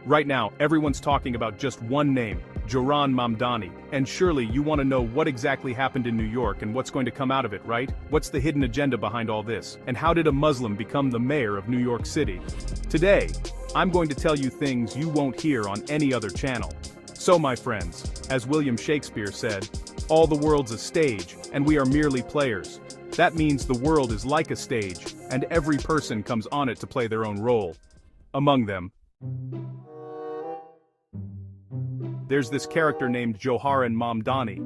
Right now, everyone's talking about just one name, Zohran Mamdani, and surely you want to know what exactly happened in New York and what's going to come out of it, right? What's the hidden agenda behind all this? And how did a Muslim become the mayor of New York City? Today, I'm going to tell you things you won't hear on any other channel. So my friends, as William Shakespeare said, all the world's a stage, and we are merely players. That means the world is like a stage, and every person comes on it to play their own role. Among them, there's this character named Zohran Mamdani.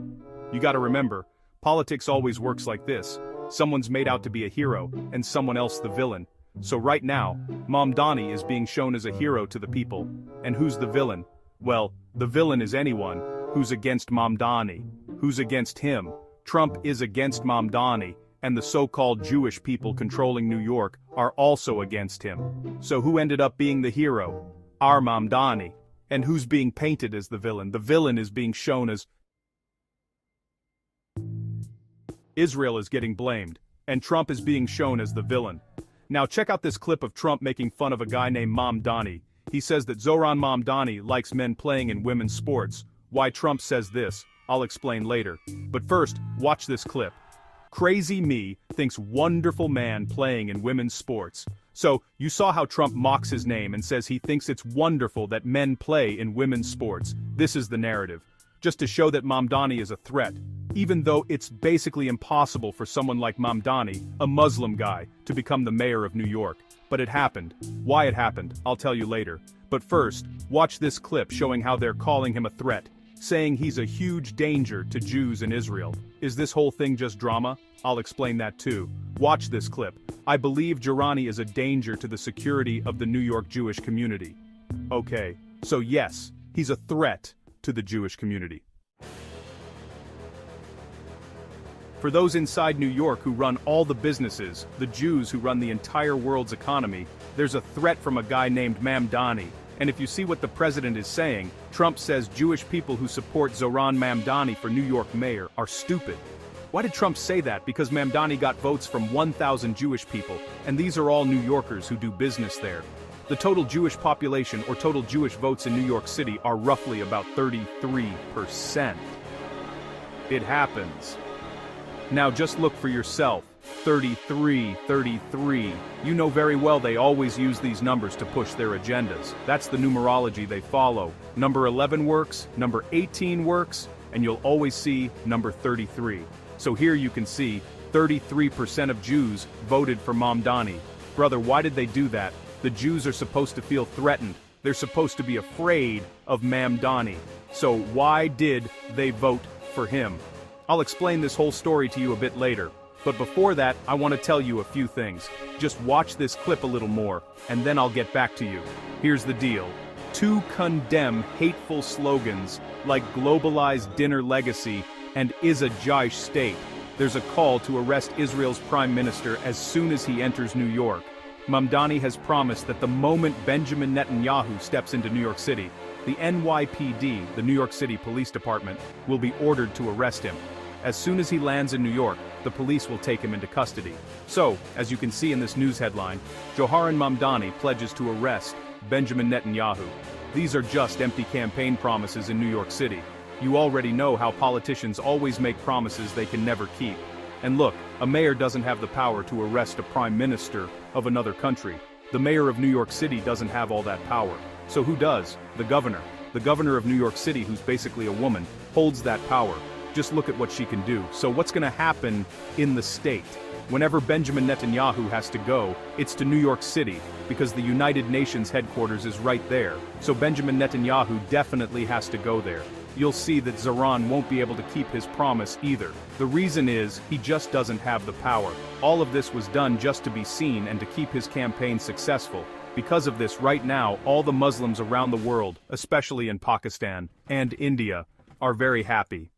You gotta remember, politics always works like this. Someone's made out to be a hero, and someone else the villain. So right now, Mamdani is being shown as a hero to the people. And who's the villain? Well, the villain is anyone who's against Mamdani. Who's against him? Trump is against Mamdani, and the so-called Jewish people controlling New York are also against him. So who ended up being the hero? Our Mamdani. And who's being painted as the villain? The villain is being shown as Israel is getting blamed, and Trump is being shown as the villain. Now check out this clip of Trump making fun of a guy named Mamdani. He says that Zohran Mamdani likes men playing in women's sports. Why Trump says this, I'll explain later. But first, watch this clip. Crazy me thinks wonderful man playing in women's sports. So, you saw how Trump mocks his name and says he thinks it's wonderful that men play in women's sports. This is the narrative. Just to show that Mamdani is a threat. Even though it's basically impossible for someone like Mamdani, a Muslim guy, to become the mayor of New York. But it happened. Why it happened, I'll tell you later. But first, watch this clip showing how they're calling him a threat. Saying he's a huge danger to Jews in Israel. Is this whole thing just drama? I'll explain that too. Watch this clip. I believe Zohrani is a danger to the security of the New York Jewish community. Okay, so yes, he's a threat to the Jewish community. For those inside New York who run all the businesses, the Jews who run the entire world's economy, there's a threat from a guy named Mamdani. And if you see what the president is saying, Trump says Jewish people who support Zohran Mamdani for New York mayor are stupid. Why did Trump say that? Because Mamdani got votes from 1,000 Jewish people, and these are all New Yorkers who do business there. The total Jewish population or total Jewish votes in New York City are roughly about 33%. It happens. Now just look for yourself. 33. You know very well they always use these numbers to push their agendas. That's the numerology they follow. Number 11 works, number 18 works, and you'll always see number 33. So here you can see 33% of Jews voted for Mamdani. Brother, why did they do that? The Jews are supposed to feel threatened. They're supposed to be afraid of Mamdani. So why did they vote for him? I'll explain this whole story to you a bit later. But before that, I want to tell you a few things. Just watch this clip a little more, and then I'll get back to you. Here's the deal. To condemn hateful slogans like globalized dinner legacy and is a Jewish state, there's a call to arrest Israel's prime minister as soon as he enters New York. Mamdani has promised that the moment Benjamin Netanyahu steps into New York City, the NYPD, the New York City Police Department, will be ordered to arrest him. As soon as he lands in New York, the police will take him into custody. So, as you can see in this news headline, Zohran Mamdani pledges to arrest Benjamin Netanyahu. These are just empty campaign promises in New York City. You already know how politicians always make promises they can never keep. And look, a mayor doesn't have the power to arrest a prime minister of another country. The mayor of New York City doesn't have all that power. So who does? The governor. The governor of New York City, who's basically a woman, holds that power. Just look at what she can do. So what's going to happen in the state? Whenever Benjamin Netanyahu has to go, it's to New York City, because the United Nations headquarters is right there. So Benjamin Netanyahu definitely has to go there. You'll see that Zohran won't be able to keep his promise either. The reason is, he just doesn't have the power. All of this was done just to be seen and to keep his campaign successful. Because of this, right now, all the Muslims around the world, especially in Pakistan and India, are very happy.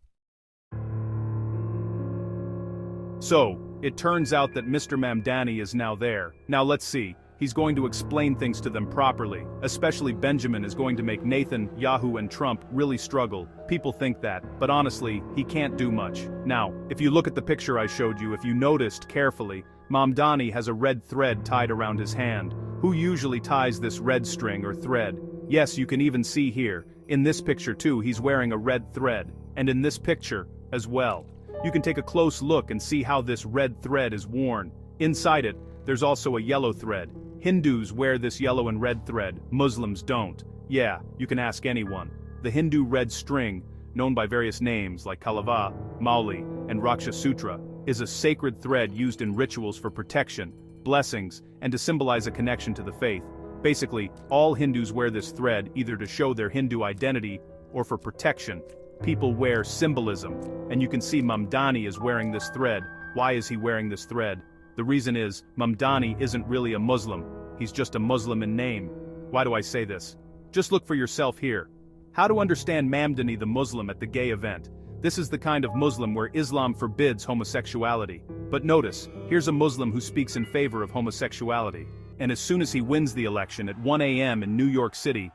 So, it turns out that Mr. Mamdani is now there. Now let's see. He's going to explain things to them properly. Especially Benjamin is going to make Nathan, Yahoo and Trump really struggle. People think that, but honestly, he can't do much. Now, if you look at the picture I showed you, if you noticed carefully, Mamdani has a red thread tied around his hand. Who usually ties this red string or thread? Yes, you can even see here, in this picture too, he's wearing a red thread, and in this picture, as well. You can take a close look and see how this red thread is worn. Inside it, there's also a yellow thread. Hindus wear this yellow and red thread, Muslims don't. Yeah, you can ask anyone. The Hindu red string, known by various names like Kalava, Mauli, and Raksha Sutra, is a sacred thread used in rituals for protection, blessings, and to symbolize a connection to the faith. Basically, all Hindus wear this thread either to show their Hindu identity or for protection. People wear symbolism, and you can see Mamdani is wearing this thread. Why is he wearing this thread? The reason is, Mamdani isn't really a Muslim, he's just a Muslim in name. Why do I say this? Just look for yourself here. How to understand Mamdani the Muslim at the gay event. This is the kind of Muslim where Islam forbids homosexuality. But notice, here's a Muslim who speaks in favor of homosexuality. And as soon as he wins the election at 1 a.m. in New York City,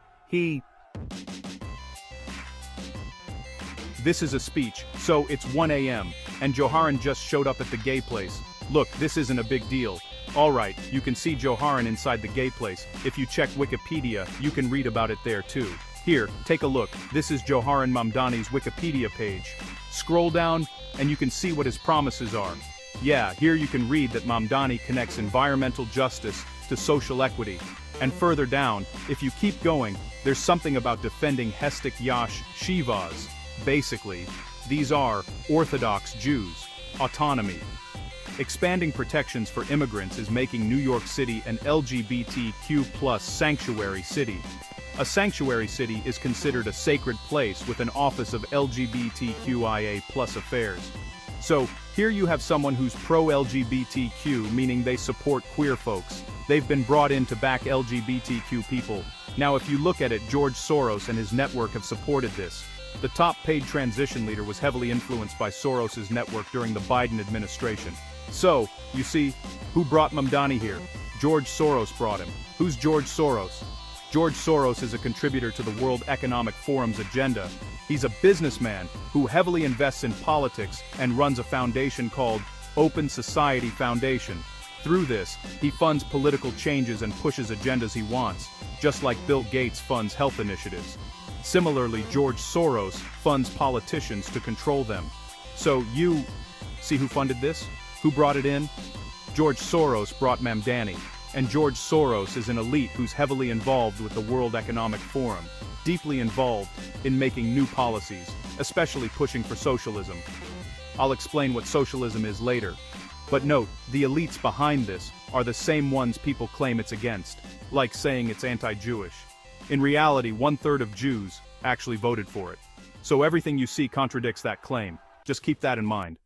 This is a speech, so it's 1 a.m., and Zohran just showed up at the gay place. Look, this isn't a big deal. Alright, you can see Zohran inside the gay place. If you check Wikipedia, you can read about it there too. Here, take a look. This is Zohran Mamdani's Wikipedia page. Scroll down, and you can see what his promises are. Yeah, here you can read that Mamdani connects environmental justice to social equity. And further down, if you keep going, there's something about defending Hestic Yash Shivas. Basically, these are Orthodox Jews, autonomy. Expanding protections for immigrants is making New York City an LGBTQ+ sanctuary city. A sanctuary city is considered a sacred place with an office of LGBTQIA+ affairs. So, here you have someone who's pro-LGBTQ, meaning they support queer folks. They've been brought in to back LGBTQ people. Now if you look at it, George Soros and his network have supported this. The top paid transition leader was heavily influenced by Soros's network during the Biden administration. So, you see, who brought Mamdani here? George Soros brought him. Who's George Soros? George Soros is a contributor to the World Economic Forum's agenda. He's a businessman who heavily invests in politics and runs a foundation called Open Society Foundation. Through this, he funds political changes and pushes agendas he wants, just like Bill Gates funds health initiatives. Similarly, George Soros funds politicians to control them. So you see who funded this? Who brought it in? George Soros brought Mamdani. And George Soros is an elite who's heavily involved with the World Economic Forum, deeply involved in making new policies, especially pushing for socialism. I'll explain what socialism is later. But note, the elites behind this are the same ones people claim it's against, like saying it's anti-Jewish. In reality, 1/3 of Jews actually voted for it. So everything you see contradicts that claim. Just keep that in mind.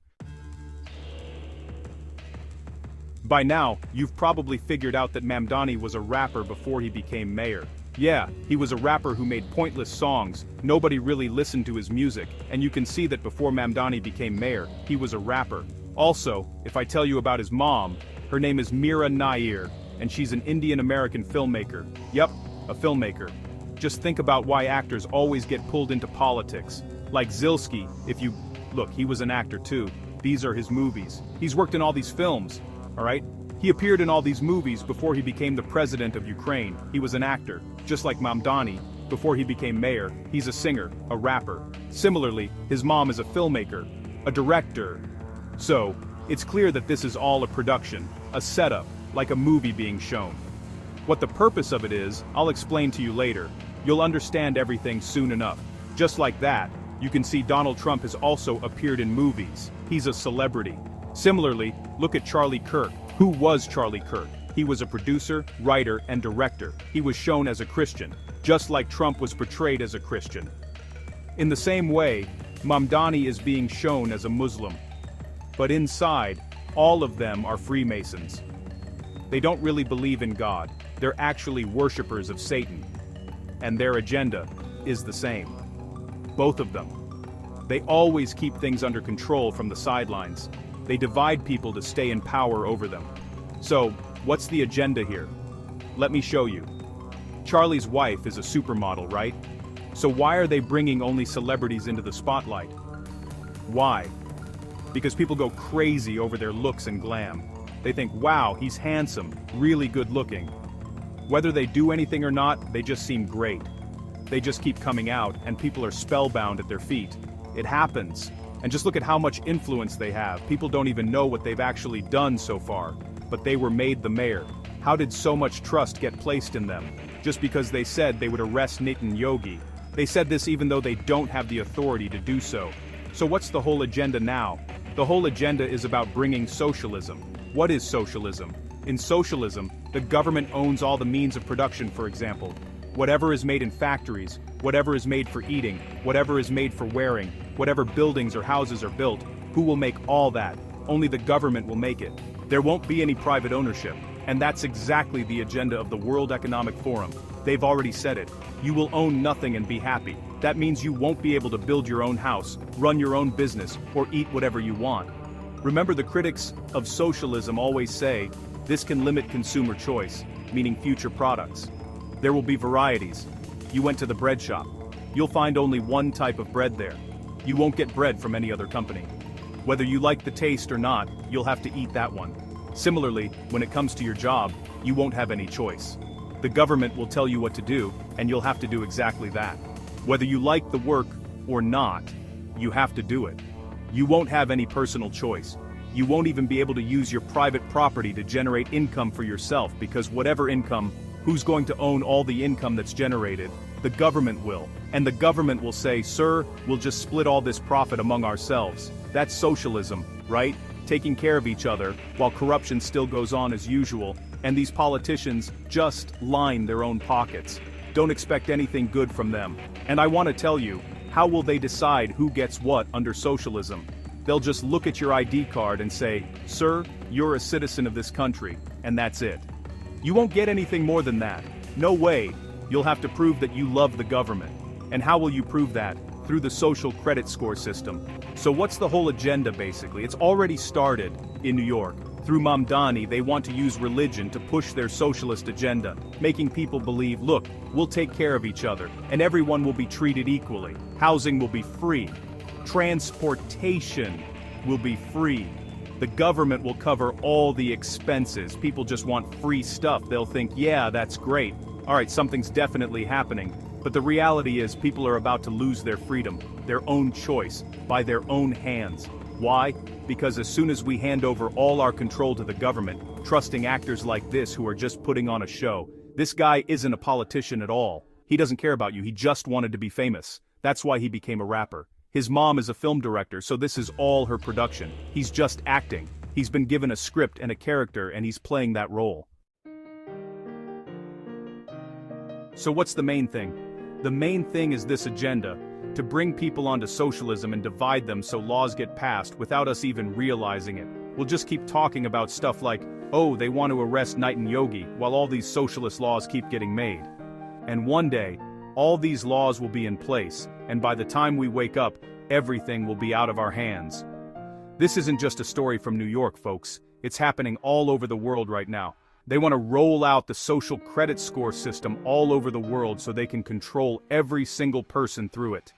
By now, you've probably figured out that Mamdani was a rapper before he became mayor. Yeah, he was a rapper who made pointless songs, nobody really listened to his music, and you can see that before Mamdani became mayor, he was a rapper. Also, if I tell you about his mom, her name is Meera Nair, and she's an Indian-American filmmaker. Yup, a filmmaker. Just think about why actors always get pulled into politics. Like Zilski, look, he was an actor too. These are his movies. He's worked in all these films. Alright? He appeared in all these movies before he became the president of Ukraine. He was an actor. Just like Mamdani, before he became mayor, he's a singer, a rapper. Similarly, his mom is a filmmaker, a director. So, it's clear that this is all a production, a setup, like a movie being shown. What the purpose of it is, I'll explain to you later. You'll understand everything soon enough. Just like that, you can see Donald Trump has also appeared in movies. He's a celebrity. Similarly, look at Charlie Kirk. Who was Charlie Kirk? He was a producer, writer, and director. He was shown as a Christian, just like Trump was portrayed as a Christian. In the same way, Mamdani is being shown as a Muslim. But inside, all of them are Freemasons. They don't really believe in God. They're actually worshippers of Satan. And their agenda is the same. Both of them. They always keep things under control from the sidelines. They divide people to stay in power over them. So, what's the agenda here? Let me show you. Charlie's wife is a supermodel, right? So why are they bringing only celebrities into the spotlight? Why? Because people go crazy over their looks and glam. They think, wow, he's handsome, really good looking. Whether they do anything or not, they just seem great. They just keep coming out, and people are spellbound at their feet. It happens. And just look at how much influence they have. People don't even know what they've actually done so far. But they were made the mayor. How did so much trust get placed in them? Just because they said they would arrest Nitin Yogi. They said this even though they don't have the authority to do so. So what's the whole agenda now? The whole agenda is about bringing socialism. What is socialism? In socialism, the government owns all the means of production, for example. Whatever is made in factories, whatever is made for eating, whatever is made for wearing, whatever buildings or houses are built, who will make all that? Only the government will make it. There won't be any private ownership. And that's exactly the agenda of the World Economic Forum. They've already said it. You will own nothing and be happy. That means you won't be able to build your own house, run your own business, or eat whatever you want. Remember, the critics of socialism always say, this can limit consumer choice, meaning future products. There will be varieties. You went to the bread shop. You'll find only one type of bread there. You won't get bread from any other company. Whether you like the taste or not, you'll have to eat that one. Similarly, when it comes to your job, you won't have any choice. The government will tell you what to do, and you'll have to do exactly that. Whether you like the work or not, you have to do it. You won't have any personal choice. You won't even be able to use your private property to generate income for yourself, because whatever income, who's going to own all the income that's generated? The government will. And the government will say, sir, we'll just split all this profit among ourselves. That's socialism, right? Taking care of each other, while corruption still goes on as usual, and these politicians just line their own pockets. Don't expect anything good from them. And I want to tell you, how will they decide who gets what under socialism? They'll just look at your ID card and say, sir, you're a citizen of this country, and that's it. You won't get anything more than that. No way. You'll have to prove that you love the government. And how will you prove that? Through the social credit score system. So what's the whole agenda basically? It's already started in New York. Through Mamdani, they want to use religion to push their socialist agenda, making people believe, look, we'll take care of each other, and everyone will be treated equally. Housing will be free. Transportation will be free. The government will cover all the expenses. People just want free stuff. They'll think, yeah, that's great. All right, something's definitely happening. But the reality is people are about to lose their freedom, their own choice, by their own hands. Why? Because as soon as we hand over all our control to the government, trusting actors like this who are just putting on a show, this guy isn't a politician at all. He doesn't care about you, he just wanted to be famous. That's why he became a rapper. His mom is a film director, so this is all her production. He's just acting. He's been given a script and a character, and he's playing that role. So what's the main thing? The main thing is this agenda, to bring people onto socialism and divide them so laws get passed without us even realizing it. We'll just keep talking about stuff like, oh, they want to arrest Nitin Yogi, while all these socialist laws keep getting made. And one day, all these laws will be in place, and by the time we wake up, everything will be out of our hands. This isn't just a story from New York, folks. It's happening all over the world right now. They want to roll out the social credit score system all over the world so they can control every single person through it.